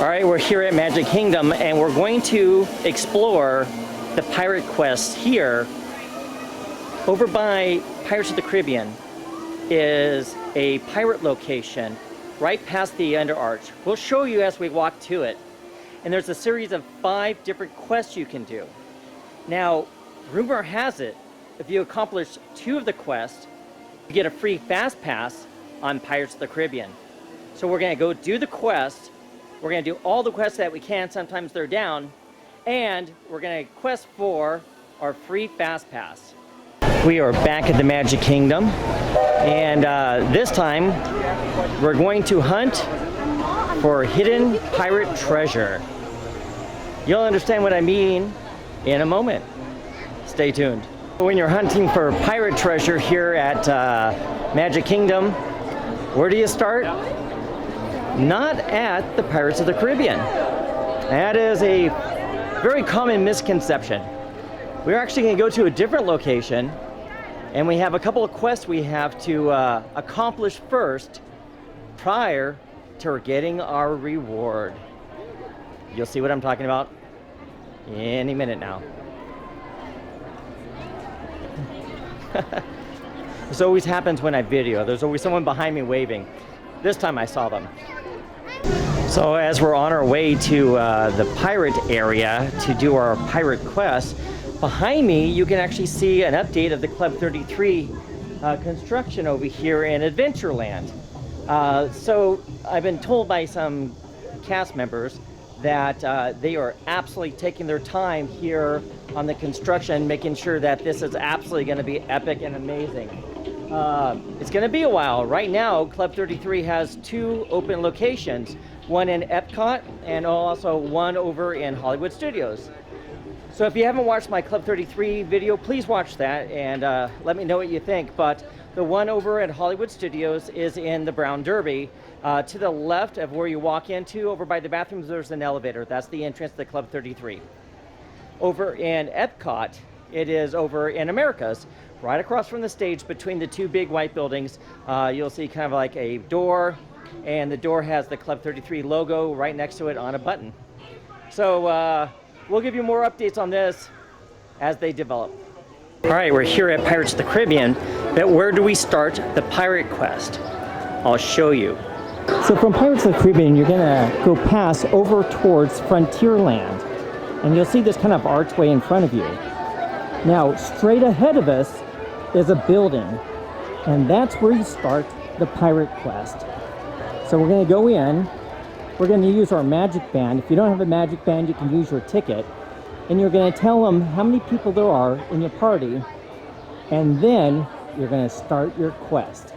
All right, we're here at Magic Kingdom and we're going to explore the pirate quest here. Over by Pirates of the Caribbean is a pirate location right past the Underarch. We'll show you as we walk to it. And there's a series of 5 different quests you can do. Now, rumor has it, if you accomplish 2 of the quests, you get a free fast pass on Pirates of the Caribbean. So we're gonna go do the quest. We're gonna do all the quests that we can, sometimes they're down, and we're gonna quest for our free fast pass. We are back at the Magic Kingdom, and this time we're going to hunt for hidden pirate treasure. You'll understand what I mean in a moment. Stay tuned. When you're hunting for pirate treasure here at Magic Kingdom, where do you start? Not at the Pirates of the Caribbean. That is a very common misconception. We're actually going to go to a different location, and we have a couple of quests we have to accomplish first prior to getting our reward. You'll see what I'm talking about any minute now. This always happens when I video. There's always someone behind me waving. This time I saw them. So as we're on our way to the pirate area to do our pirate quest, behind me you can actually see an update of the Club 33 construction over here in Adventureland. So I've been told by some cast members that they are absolutely taking their time here on the construction, making sure that this is absolutely going to be epic and amazing. It's going to be a while. Right now, Club 33 has 2 open locations, one in Epcot and also one over in Hollywood Studios. So if you haven't watched my Club 33 video, please watch that and let me know what you think. But the one over at Hollywood Studios is in the Brown Derby. To the left of where you walk into, over by the bathrooms, there's an elevator. That's the entrance to Club 33. Over in Epcot, it is over in Americas, right across from the stage between the 2 big white buildings. You'll see kind of like a door, and the door has the Club 33 logo right next to it on a button. So we'll give you more updates on this as they develop. All right, we're here at Pirates of the Caribbean, but where do we start the pirate quest? I'll show you. So from Pirates of the Caribbean, you're gonna go past over towards Frontierland, and you'll see this kind of archway in front of you. Now, straight ahead of us is a building, and that's where you start the pirate quest. So we're gonna go in, we're gonna use our magic band. If you don't have a magic band, you can use your ticket, and you're gonna tell them how many people there are in your party, and then you're gonna start your quest.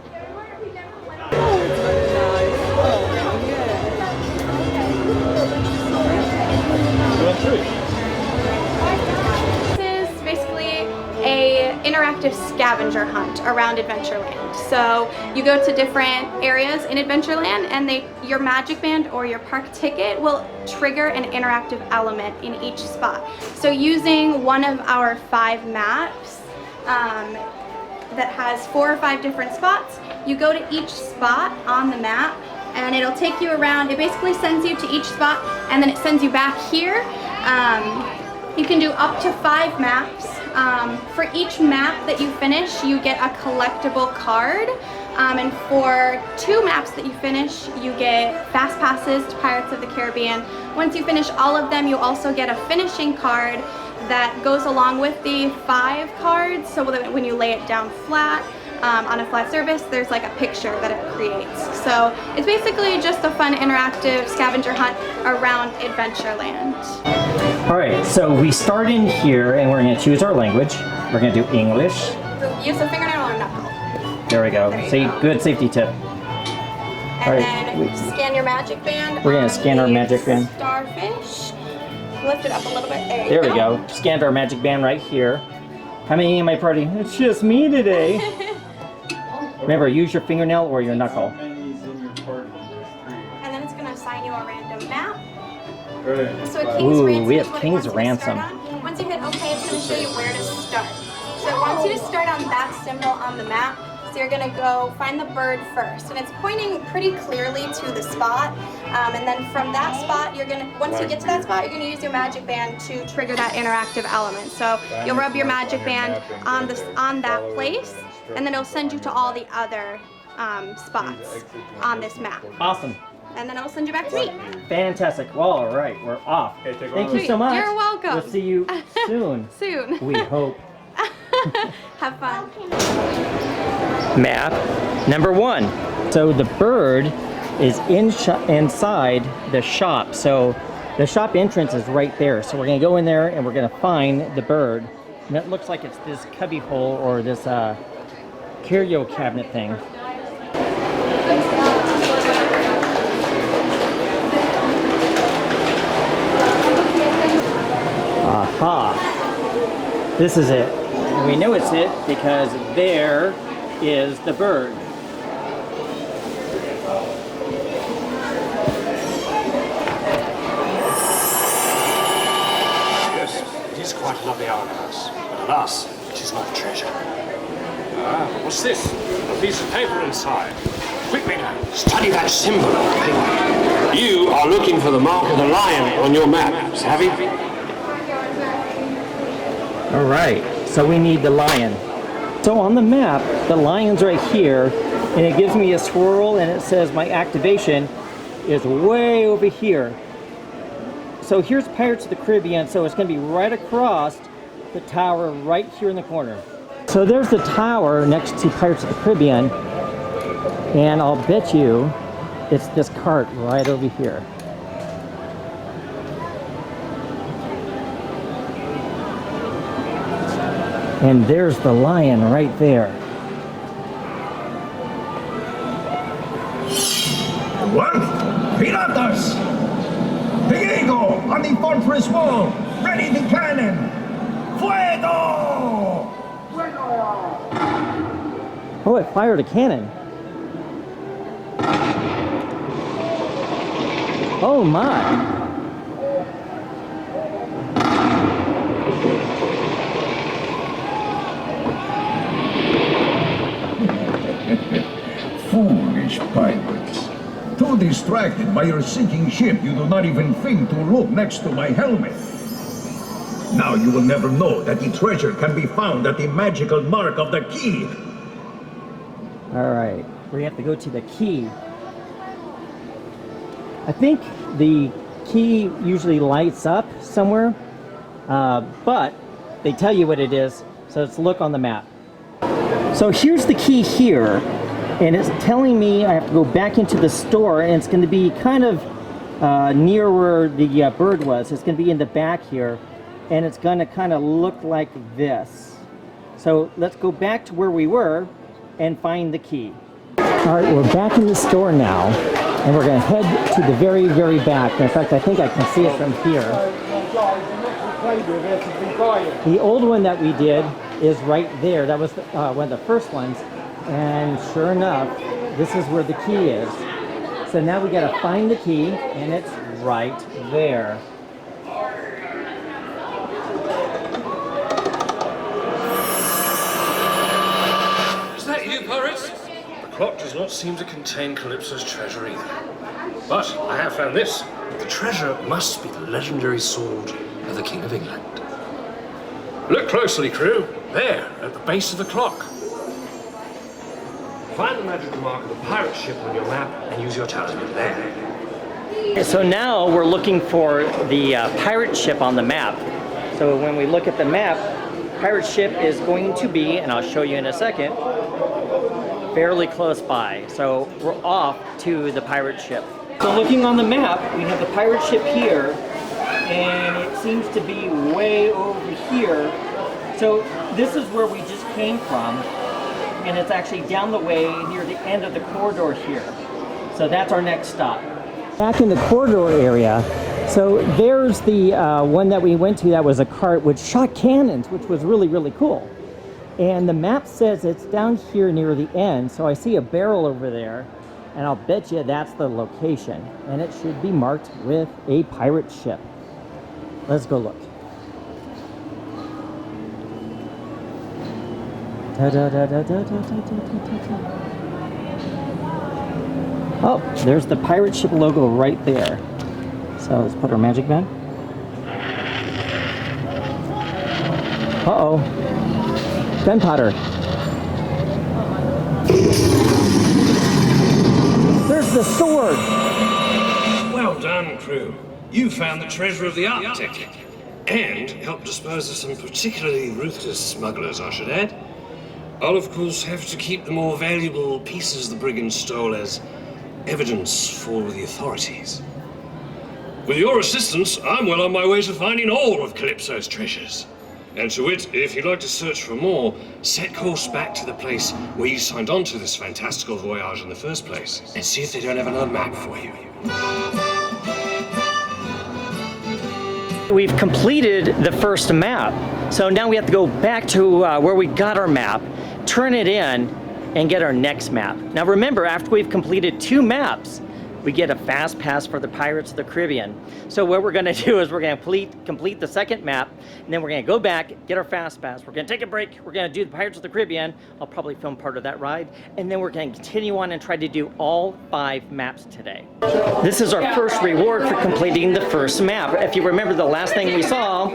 This is basically an interactive scavenger hunt around Adventureland. So you go to different areas in Adventureland, and your magic band or your park ticket will trigger an interactive element in each spot. So using one of our 5 maps that has 4 or 5 different spots, you go to each spot on the map, and it'll take you around. It basically sends you to each spot, and then it sends you back here. You can do up to 5 maps. For each map that you finish, you get a collectible card. And for 2 maps that you finish, you get fast passes to Pirates of the Caribbean. Once you finish all of them, you also get a finishing card that goes along with the 5 cards, so that when you lay it down flat, on a flat surface, there's like a picture that it creates. So it's basically just a fun interactive scavenger hunt around Adventureland. All right, so we start in here and we're gonna choose our language. We're gonna do English. Use a fingernail or knuckle. There we go. Good safety tip. And then scan your magic band. We're gonna scan our magic band. Starfish. Lift it up a little bit. There we go. Scanned our magic band right here. How many in my party? It's just me today. Remember, use your fingernail or your knuckle. And then it's going to assign you a random map. Right. So King's Ransom we is have what it King's wants you to Ransom. start on. Once you hit OK, it's going to show you where to start. So it wants you to start on that symbol on the map. So you're going to go find the bird first. And it's pointing pretty clearly to the spot. And then from that spot, you're gonna, once you get to that spot, you're gonna use your magic band to trigger that interactive element. So you'll rub your magic band on that place, and then it'll send you to all the other spots on this map. Awesome. And then it'll send you back to me. Fantastic. Well, all right, we're off. Thank you so much. You're welcome. We'll see you soon. Soon. We hope. Have fun. Map number 1. So the bird is inside the shop. So the shop entrance is right there. So we're gonna go in there and we're gonna find the bird. And it looks like it's this cubby hole or this curio cabinet thing. Aha! This is it. And we know it's it because there is the bird. Yes, it is quite a lovely hourglass, but alas, it is not a treasure. Ah, what's this? A piece of paper inside. Quickly now, study that symbol on the paper. You are looking for the mark of the lion on your maps, have you? All right, so we need the lion. So on the map, the lion's right here, and it gives me a swirl, and it says my activation is way over here. So here's Pirates of the Caribbean, so it's gonna be right across the tower right here in the corner. So there's the tower next to Pirates of the Caribbean, and I'll bet you it's this cart right over here. And there's the lion right there. What? Piratas! Diego on the fortress wall! Ready the cannon! Fuego! Oh, it fired a cannon. Oh my! Foolish pirates. Too distracted by your sinking ship, you do not even think to look next to my helmet. Now you will never know that the treasure can be found at the magical mark of the key. All right, we have to go to the key. I think the key usually lights up somewhere, but they tell you what it is, so let's look on the map. So here's the key here, and it's telling me I have to go back into the store, and it's going to be kind of near where the bird was. It's going to be in the back here, and it's going to kind of look like this. So let's go back to where we were and find the key. All right, we're back in the store now, and we're going to head to the very, very back. In fact, I think I can see it from here. The old one that we did is right there. That was one of the first ones. And sure enough, this is where the key is. So now we got to find the key, and it's right there. Is that you, pirates? The clock does not seem to contain Calypso's treasure either. But I have found this. The treasure must be the legendary sword of the King of England. Look closely, crew. There, at the base of the clock. Find the magical mark of the pirate ship on your map and use your talisman there. So now we're looking for the pirate ship on the map. So when we look at the map, pirate ship is going to be, and I'll show you in a second, fairly close by. So we're off to the pirate ship. So looking on the map, we have the pirate ship here, and it seems to be way over here. So this is where we just came from, and it's actually down the way near the end of the corridor here. So that's our next stop. Back in the corridor area, so there's the one that we went to that was a cart which shot cannons, which was really, really cool. And the map says it's down here near the end, so I see a barrel over there, and I'll bet you that's the location. And it should be marked with a pirate ship. Let's go look. Oh, there's the pirate ship logo right there. So So let's put our magic band. Uh-oh. Gunpowder. There's the sword. Well done, crew. You found the treasure of the Arctic. And helped dispose of some particularly ruthless smugglers, I should add. I'll, of course, have to keep the more valuable pieces the brigands stole as evidence for the authorities. With your assistance, I'm well on my way to finding all of Calypso's treasures. And to wit, if you'd like to search for more, set course back to the place where you signed on to this fantastical voyage in the first place, and see if they don't have another map for you. We've completed the first map, so now we have to go back to where we got our map, turn it in, and get our next map. Now remember, after we've completed 2 maps, we get a fast pass for the Pirates of the Caribbean. So what we're gonna do is we're gonna complete the second map, and then we're gonna go back, get our fast pass. We're gonna take a break, we're gonna do the Pirates of the Caribbean. I'll probably film part of that ride. And then we're gonna continue on and try to do all 5 maps today. This is our first reward for completing the first map. If you remember, the last thing we saw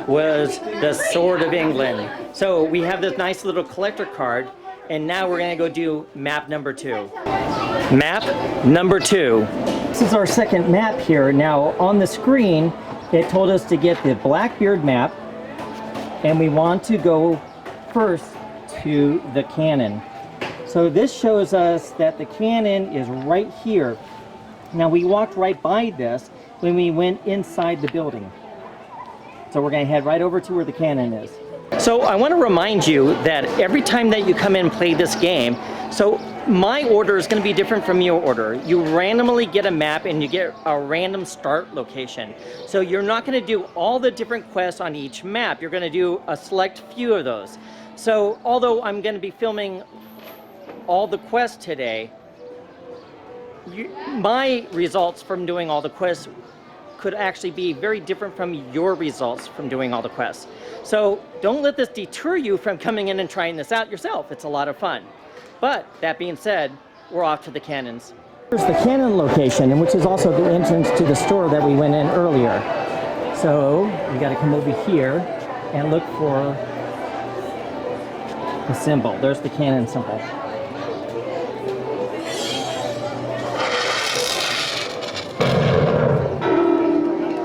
was the Sword of England. So we have this nice little collector card, and now we're gonna go do map number 2. Map number 2. This is our second map here. Now on the screen, it told us to get the Blackbeard map, and we want to go first to the cannon. So this shows us that the cannon is right here. Now we walked right by this when we went inside the building. So we're gonna head right over to where the cannon is. So I want to remind you that every time that you come in and play this game, so my order is going to be different from your order. You randomly get a map and you get a random start location. So you're not going to do all the different quests on each map. You're going to do a select few of those. So although I'm going to be filming all the quests today, my results from doing all the quests could actually be very different from your results from doing all the quests. So don't let this deter you from coming in and trying this out yourself. It's a lot of fun. But that being said, we're off to the cannons. Here's the cannon location, and which is also the entrance to the store that we went in earlier. So you got to come over here and look for the symbol. There's the cannon symbol.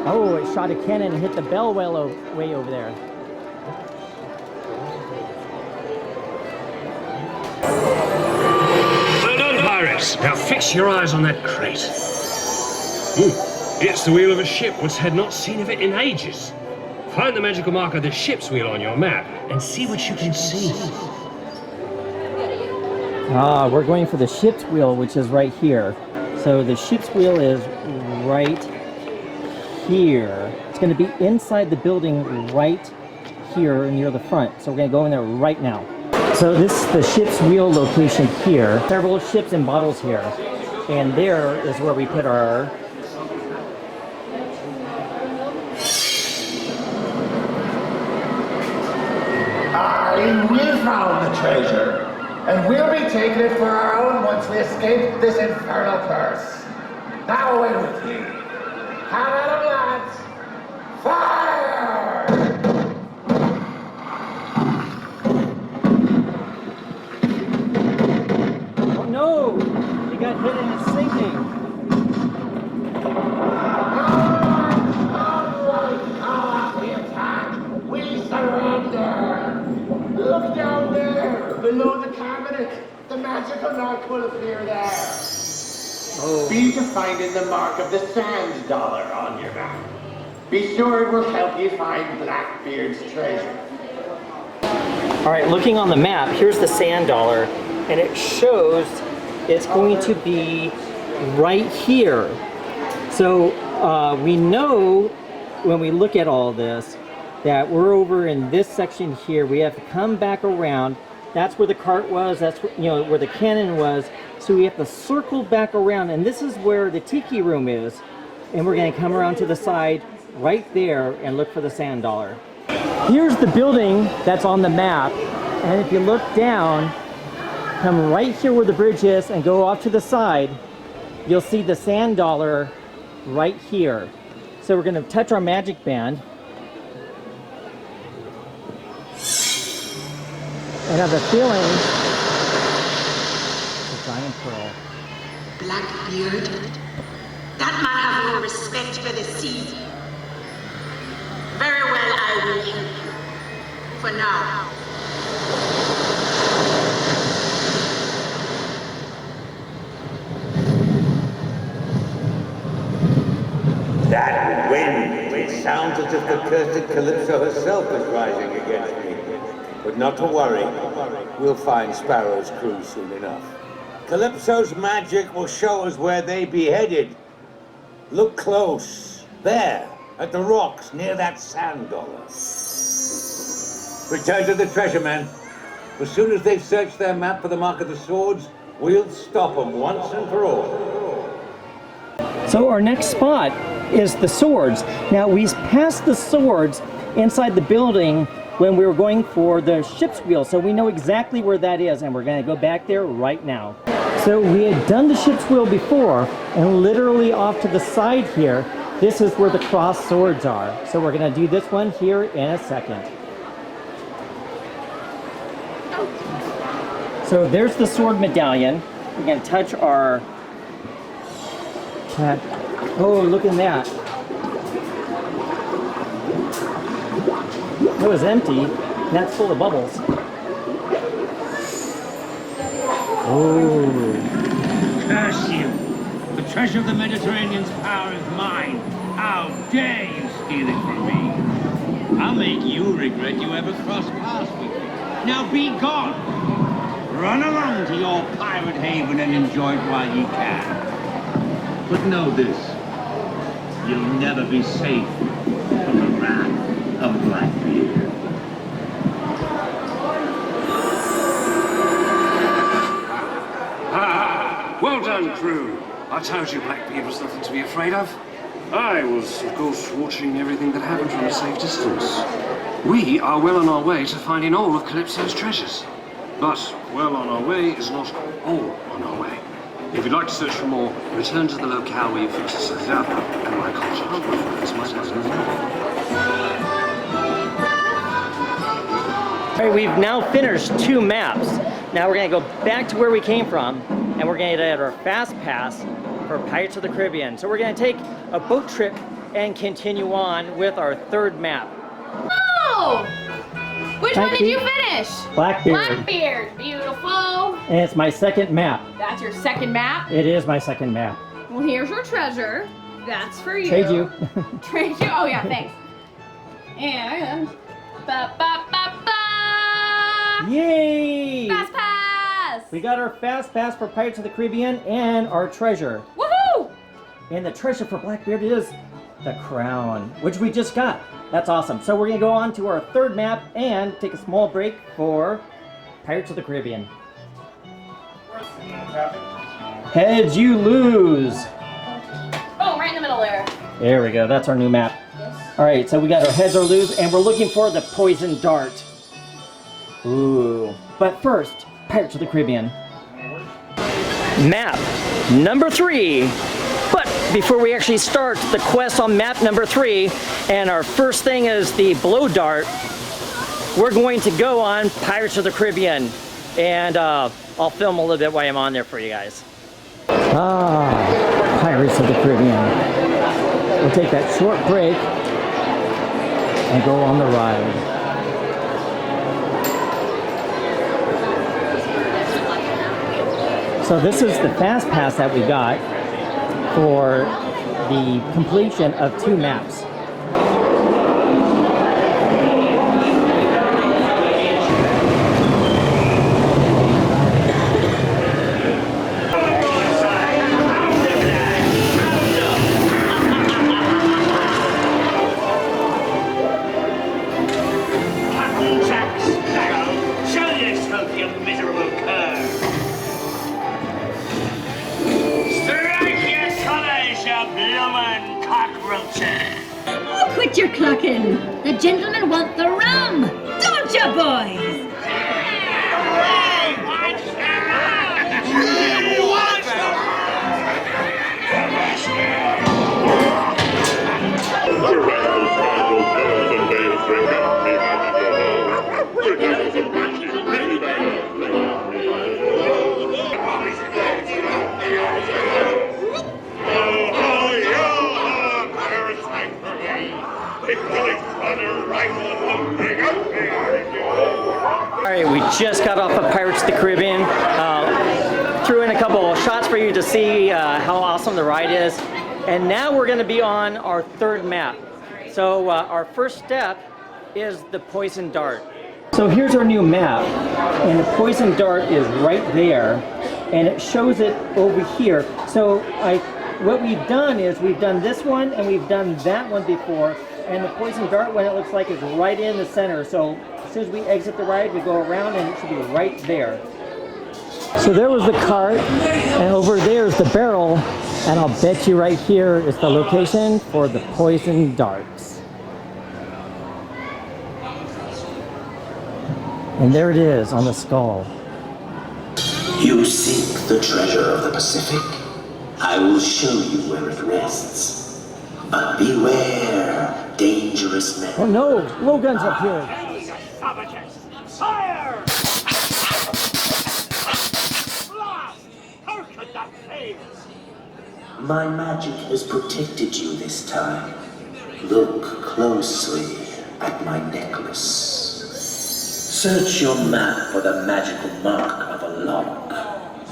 Oh, it shot a cannon and hit the bell well way over there. Well done, pirates. Now fix your eyes on that crate. It's the wheel of a ship which had not seen of it in ages. Find the magical mark of the ship's wheel on your map and see what you can see. Ah, we're going for the ship's wheel, which is right here. So the ship's wheel is right here. It's going to be inside the building right here near the front. So we're going to go in there right now. So this is the ship's wheel location here. Several ships and bottles here. And there is where we put our... We found the treasure, and we'll be taking it for our own once we escape this infernal curse. Now away with you. Have at 'em, lads! Fire! Oh no! It got hit and it's sinking. Alright, the attack! We surrender! Look down there, below the cabinet. The magical mark will appear there. Oh. Be to finding the mark of the sand dollar on your map. Be sure it will help you find Blackbeard's treasure. All right, looking on the map, here's the sand dollar, and it shows it's going to be right here. So we know when we look at all this that we're over in this section here. We have to come back around. That's where the cart was. That's where, where the cannon was. So we have to circle back around, and this is where the tiki room is. And we're going to come around to the side right there and look for the sand dollar. Here's the building that's on the map, and if you look down, come right here where the bridge is and go off to the side, you'll see the sand dollar right here. So we're going to touch our magic band. And I have a feeling it's a giant pearl. Blackbeard, that man have no respect for the sea. Very well, I will help you. For now. That wind! It sounds as if the cursed Calypso herself is rising against me. But not to worry. We'll find Sparrow's crew soon enough. Calypso's magic will show us where they be headed. Look close. There, at the rocks near that sand dollar. Return to the treasure, man. As soon as they've searched their map for the mark of the swords, we'll stop them once and for all. So our next spot is the swords. Now we passed the swords inside the building when we were going for the ship's wheel, so we know exactly where that is, and we're going to go back there right now. So we had done the ship's wheel before, and literally off to the side here, this is where the crossed swords are. So we're going to do this one here in a second. So there's the sword medallion. We're going to touch our... Oh, look at that. It was empty. That's full of bubbles. Oh. Curse you! The treasure of the Mediterranean's power is mine. How dare you steal it from me? I'll make you regret you ever crossed paths with me. Now be gone! Run along to your pirate haven and enjoy it while you can. But know this, you'll never be safe from the wrath of Blackbeard. Well done, crew. I told you Blackbeard was nothing to be afraid of. I was, of course, watching everything that happened from a safe distance. We are well on our way to finding all of Calypso's treasures. But well on our way is not all on our way. If you'd like to search for more, return to the locale where you first set it up, and my culture might as well. All right, we've now finished 2 maps. Now we're going to go back to where we came from, and we're going to get our fast pass for Pirates of the Caribbean. So we're going to take a boat trip and continue on with our 3rd map. Oh! Which one did you finish? Blackbeard. Blackbeard. Beautiful. And it's my 2nd map. That's your 2nd map? It is my 2nd map. Well, here's your treasure. That's for you. Trade you. Trade you? Oh, yeah, thanks. And... Ba, ba, ba, ba. Yay! Fast pass! We got our fast pass for Pirates of the Caribbean and our treasure. Woohoo! And the treasure for Blackbeard is the crown, which we just got. That's awesome. So we're going to go on to our 3rd map and take a small break for Pirates of the Caribbean. Heads, you lose. Oh, right in the middle there. There we go. That's our new map. All right, so we got our heads or lose, and we're looking for the poison dart. Ooh. But first, Pirates of the Caribbean. Map number 3. But before we actually start the quest on map number 3, and our first thing is the blow dart, we're going to go on Pirates of the Caribbean. And I'll film a little bit while I'm on there for you guys. Ah, Pirates of the Caribbean. We'll take that short break and go on the ride. So this is the fast pass that we got for the completion of 2 maps. Quit your clucking. The gentlemen want the rum. Don't you, boys? right, we just got off of Pirates of the Caribbean. Threw in a couple of shots for you to see how awesome the ride is. And now we're going to be on our third map. So our first step is the poison dart. So here's our new map, and the poison dart is right there, and it shows it over here. So what we've done is we've done this one and we've done that one before, and the poison dart one, it looks like, is right in the center. So as soon as we exit the ride, we go around and it should be right there. So there was the cart, and over there is the barrel, and I'll bet you right here is the location for the poison darts. And there it is on the skull. You seek the treasure of the Pacific? I will show you where it rests. But beware, dangerous men. Oh no, blowguns up here. Fire! How could that fail? My magic has protected you this time. Look closely at my necklace. Search your map for the magical mark of a lock.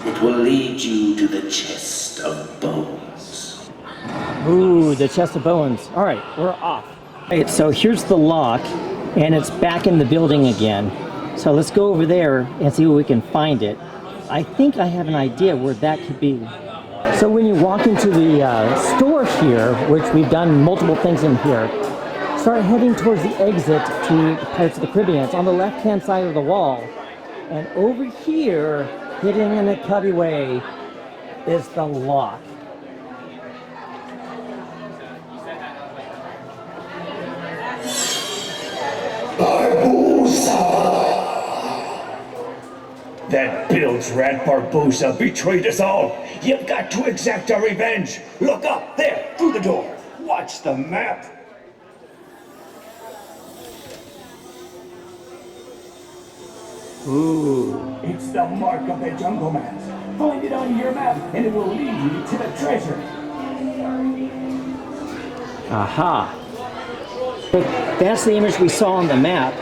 It will lead you to the chest of bones. Ooh, the chest of bones. All right, we're off. All right, so here's the lock, and it's back in the building again. So let's go over there and see where we can find it. I think I have an idea where that could be. So when you walk into the store here, which we've done multiple things in here, start heading towards the exit to Pirates of the Caribbean. It's on the left-hand side of the wall. And over here, hidden in a cubby-way, is the lock. That bilge rat Barbosa betrayed us all. You've got to exact our revenge. Look up there, through the door. Watch the map. Ooh. It's the mark of the jungle man. Find it on your map and it will lead you to the treasure. Aha. That's the image we saw on the map.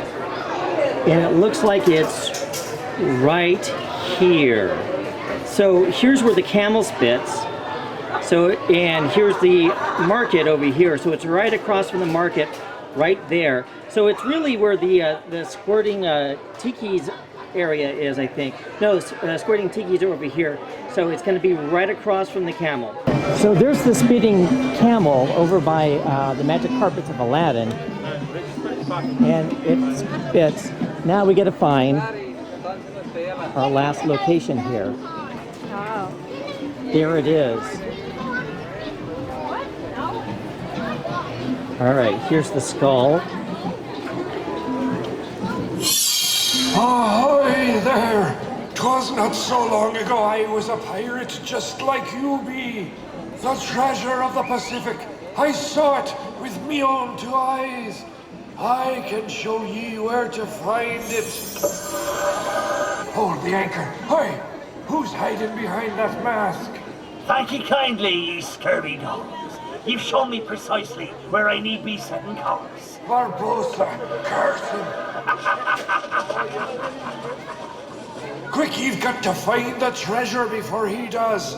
And it looks like it's right here. So here's where the camel spits. So, and here's the market over here. So it's right across from the market, right there. So it's really where the squirting tiki's area is, I think. No, squirting tiki's are over here. So it's going to be right across from the camel. So there's the spitting camel over by the magic carpets of Aladdin. And it spits. Now we got to find our last location here. Wow. There it is. All right, here's the skull. Ahoy there! 'Twas not so long ago I was a pirate just like you be. The treasure of the Pacific, I saw it with me own two eyes. I can show ye where to find it. Hold the anchor. Hi! Who's hiding behind that mask? Thank ye kindly, ye scurvy dogs. You've shown me precisely where I need be setting course. Barbosa, curse him. Quick, you've got to find the treasure before he does.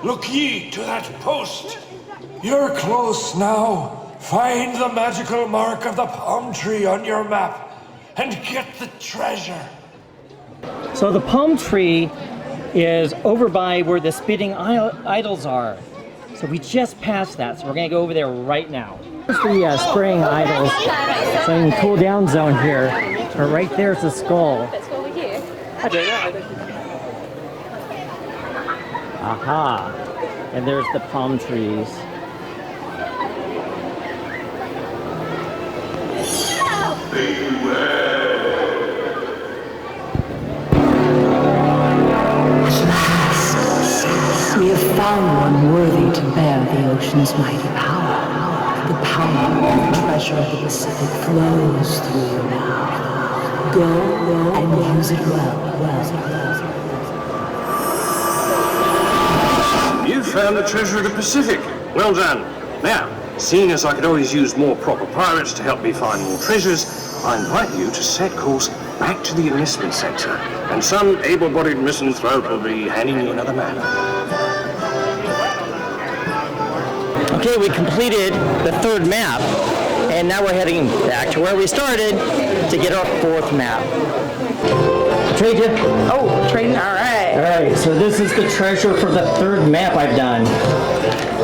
Look ye to that post. You're close now. Find the magical mark of the palm tree on your map and get the treasure. So the palm tree is over by where the spitting idols are. So we just passed that, so we're gonna go over there right now. Here's the spraying idols, so in cool down zone here. But right there's the skull. Let's go over here. Aha! And there's the palm trees. We have found one worthy to bear the ocean's mighty power. The power of the treasure of the Pacific flows through you now. Go and use it well. You found the treasure of the Pacific. Well done. Now, seeing as I could always use more proper pirates to help me find more treasures, I invite you to set course back to the enlistment center, and some able-bodied misanthrope will be handing you another map. Okay, we completed the 3rd map, and now we're heading back to where we started to get our 4th map. Trade you? Oh, trading, all right. All right, so this is the treasure for the 3rd map I've done.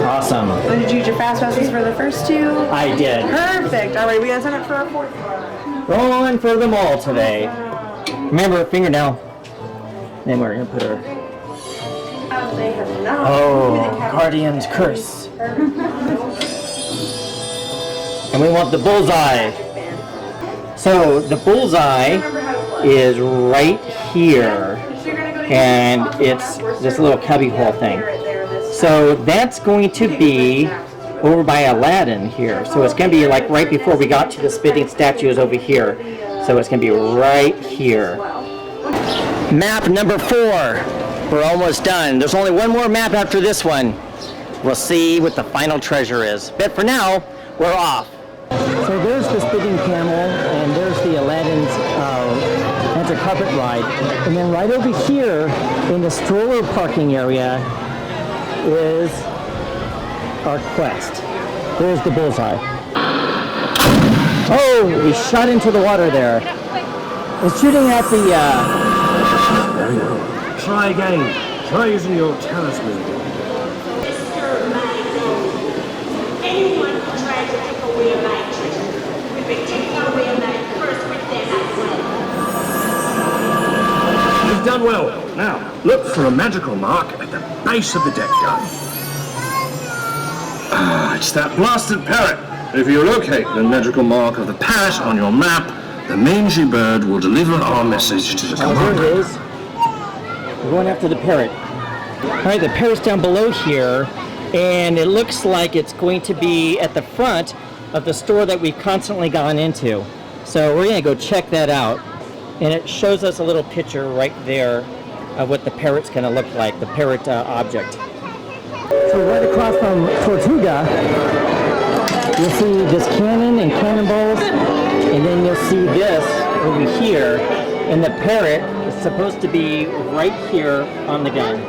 Awesome. So did you use your fast passes for the first 2? I did. Perfect. All right, we gotta sign up for our 4th one. Rolling for them all today. Remember, fingernail. Then we're gonna put her. Oh, Guardian's Curse. And we want the bullseye. So the bullseye is right here, and it's this little cubby hole thing. So that's going to be over by Aladdin here. So it's going to be like right before we got to the spitting statues over here. So it's going to be right here. Map number 4. We're almost done. There's only one more map after this one. We'll see what the final treasure is. But for now, we're off. So there's the spitting camel, and there's the Aladdin's Enter Carpet Ride. And then right over here in the stroller parking area is our quest. There's the bullseye. Oh, we shot into the water there. It's shooting at the... There you go. Try again. Try using your talisman. Anyone who tries to take away my treasure will be taking away my curse with them as well. You've done well. Now, look for a magical mark at the base of the deck gun. Ah, it's that blasted parrot. If you locate the magical mark of the parrot on your map, the mangy bird will deliver our message to the commander. There it is. We're going after the parrot. All right, the parrot's down below here, and it looks like it's going to be at the front of the store that we've constantly gone into. So we're going to go check that out. And it shows us a little picture right there of what the parrot's going to look like, the parrot object. So right across from Tortuga, you'll see this cannon and cannonballs, and then you'll see this over here, and the parrot is supposed to be right here on the gun.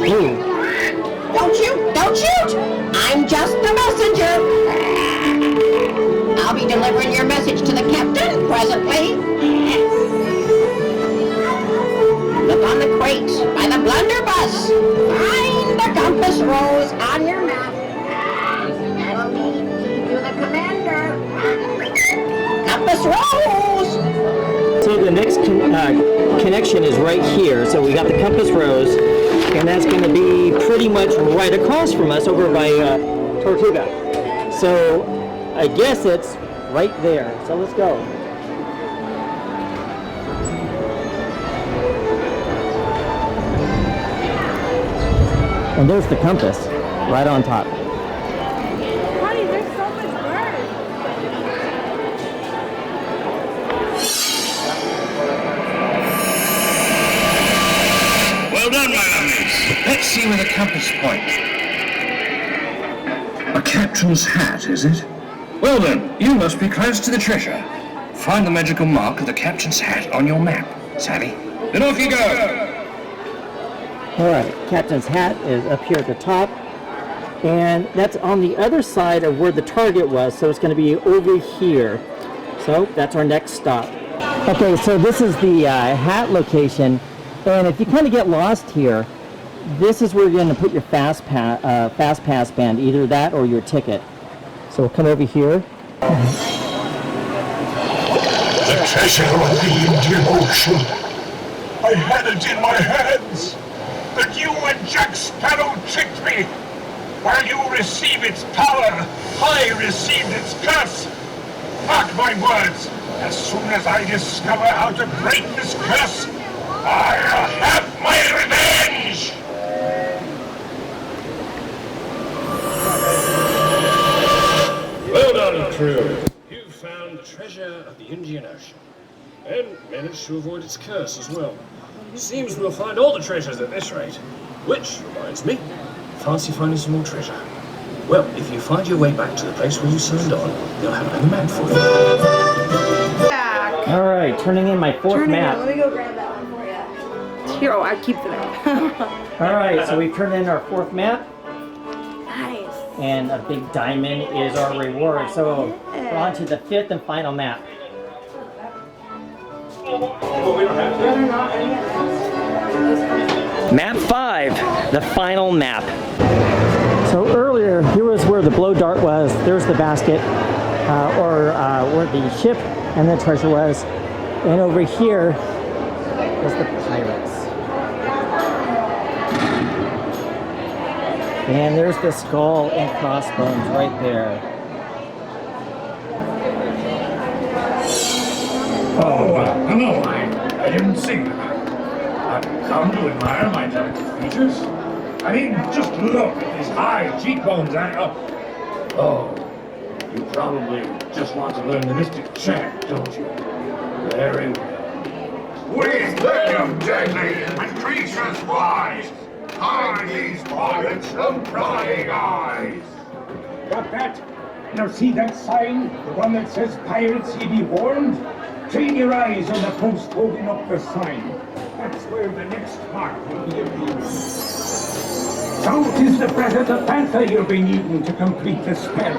Ooh. Don't shoot! Don't shoot! I'm just the messenger! I'll be delivering your message to the captain presently. Look on the crate by the blunderbuss. Find the compass rose on your map. That'll lead you to the commander. Compass rose! So the next connection is right here. So we got the compass rose, and that's going to be pretty much right across from us over by Tortuga. So I guess it's right there. So let's go. And there's the compass right on top. Honey, there's so much bird. Well done, my lovelies. Let's see where the compass points. A captain's hat, is it? Well then, you must be close to the treasure. Find the magical mark of the captain's hat on your map. Savvy? Then off you go! Alright, Captain's hat is up here at the top, and that's on the other side of where the target was, so it's going to be over here. So that's our next stop. Okay, so this is the hat location, and if you kind of get lost here, this is where you're going to put your fast pass band, either that or your ticket. So we'll come over here. The treasure of the Indian Ocean. I had it in my hands. But you and Jack Sparrow tricked me. While you receive its power, I received its curse. Mark my words. As soon as I discover how to break this curse, I'll have my revenge! Well done, crew. You've found the treasure of the Indian Ocean, and managed to avoid its curse as well. Seems we'll find all the treasures at this rate. Which reminds me, fancy finding some more treasure. Well, if you find your way back to the place where you signed on, they'll have another map for you. All right, turning in my fourth map. Let me go grab that one for you. Here, oh, I keep the All right, so we've turned in our fourth map. Nice. And a big diamond is our reward. So we're on to the fifth and final map. Map 5, the final map. So earlier, here was where the blow dart was. There's the basket, where the ship and the treasure was. And over here is the pirates. And there's the skull and crossbones right there. Oh, hello, I didn't see you. I've come to admire my delicate features. I mean, just look at these high cheekbones and oh, you probably just want to learn the mystic chant, don't you? Very well. We think of deadly and creatures wise. Hide these pirates from prying eyes. Got that? Now see that sign? The one that says pirates ye be warned? Train your eyes on the post holding up the sign. That's where the next mark will be revealed. So 'tis the breath of the panther you'll be needing to complete the spell.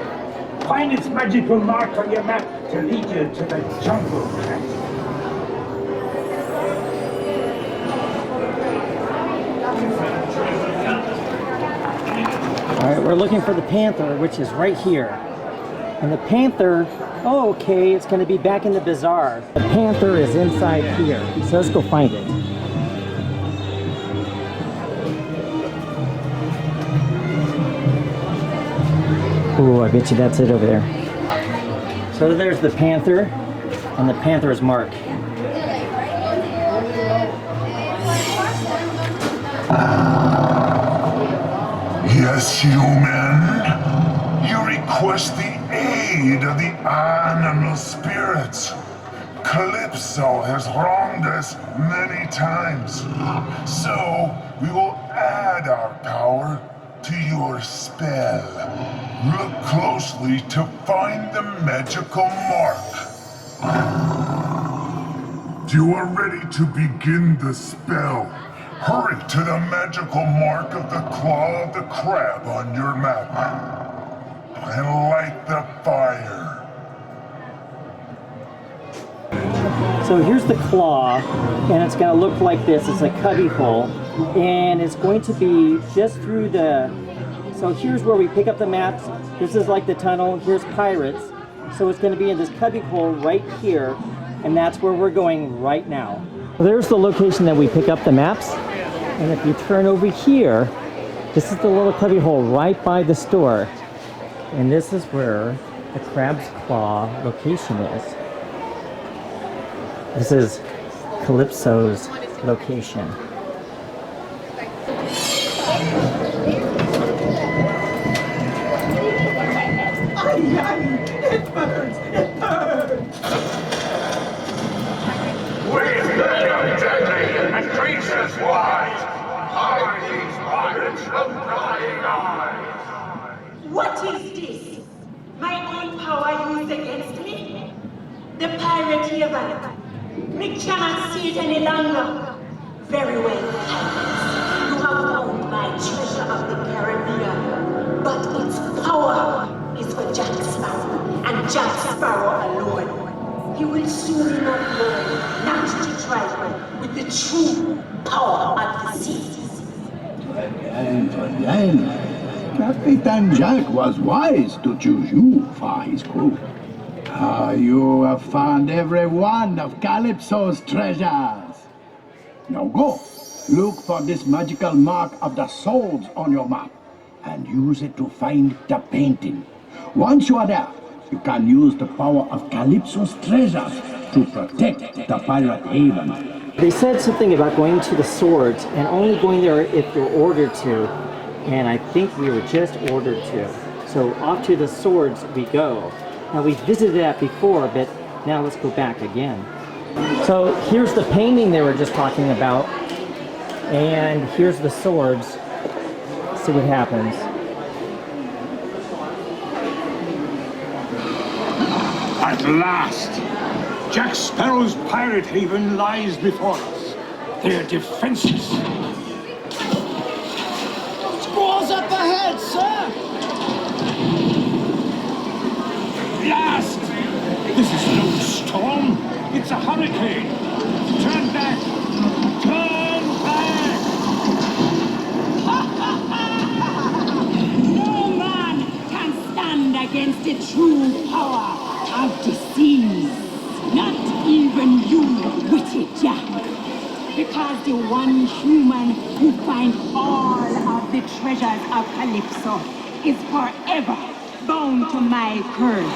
Find its magical mark on your map to lead you to the jungle cat. All right, we're looking for the panther, which is right here. And the panther, oh, okay, it's gonna be back in the bazaar. The panther is inside here, so let's go find it. Ooh, I bet you that's it over there. So there's the panther, and the panther's mark. Yes, human. You request the aid of the animal spirits. Calypso has wronged us many times. So we will add our power to your spell. Look closely to find the magical mark. You are ready to begin the spell. Hurry to the magical mark of the claw of the crab on your map. And light the fire. So here's the claw, and it's going to look like this. It's a cubby hole, and it's going to be just through the... So here's where we pick up the maps. This is like the tunnel. Here's pirates. So it's going to be in this cubby hole right here, and that's where we're going right now. There's the location that we pick up the maps, and if you turn over here, this is the little cubby hole right by the store. And this is where the crab's claw location is. This is Calypso's location. It burns! It burns! We've been deadly and creatures wise. Hide these pirates from prying eyes. What is this? My own power used against me? The pirate haven. We cannot see it any longer. Very well, pirates. You have found my treasure of the Caribbean. But its power is for Jack Sparrow, and Jack Sparrow alone. He will soon not learn not to trifle with the true power of the seas. Captain Jack was wise to choose you for his crew. You have found every one of Calypso's treasures. Now go, look for this magical mark of the swords on your map, and use it to find the painting. Once you are there, you can use the power of Calypso's treasures to protect the pirate haven. They said something about going to the swords and only going there if you're ordered to. And I think we were just ordered to. So off to the swords we go. Now we visited that before, but now let's go back again. So here's the painting they were just talking about. And here's the swords. Let's see what happens. At last! Jack Sparrow's pirate haven lies before us. They're defenseless. Squalls up ahead, sir! Blast! This is no storm. It's a hurricane. Turn back! Turn back! No man can stand against the true power of disease. Not even you, witty Jack. Because the one human who finds all of the treasures of Calypso is forever bound to my curse.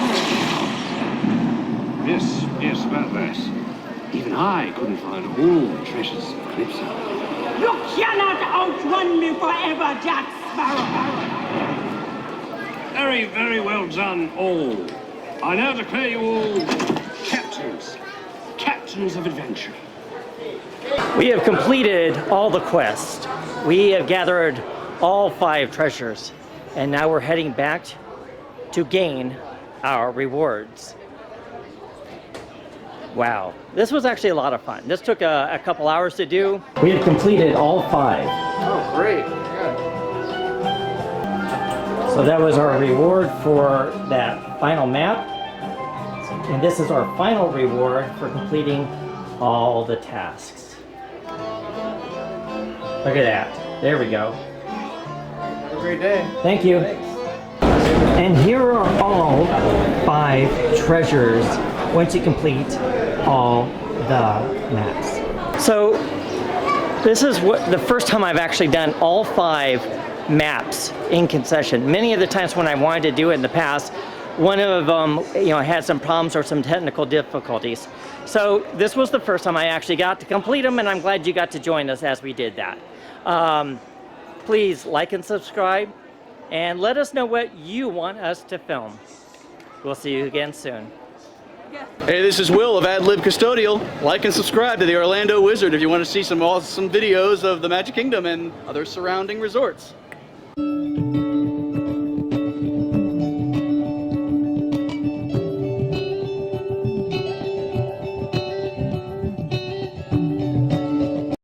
Yes, about that. Even I couldn't find all the treasures of Calypso. You cannot outrun me forever, Jack Sparrow. Very, very well done, all. I now declare you all captains of adventure. We have completed all the quests. We have gathered all 5 treasures, and now we're heading back to gain our rewards. Wow, this was actually a lot of fun. This took a couple hours to do. We have completed all 5. Oh, great. Good. So that was our reward for that final map. And this is our final reward for completing all the tasks. Look at that. There we go. Have a great day. Thank you. Thanks. And here are all 5 treasures once you complete all the maps. So this is the first time I've actually done all 5 maps in concession. Many of the times when I wanted to do it in the past, one of them, had some problems or some technical difficulties. So this was the first time I actually got to complete them, and I'm glad you got to join us as we did that. Please like and subscribe, and let us know what you want us to film. We'll see you again soon. Hey, this is Will of Ad-Lib Custodial. Like and subscribe to the Orlando Wizard if you want to see some awesome videos of the Magic Kingdom and other surrounding resorts.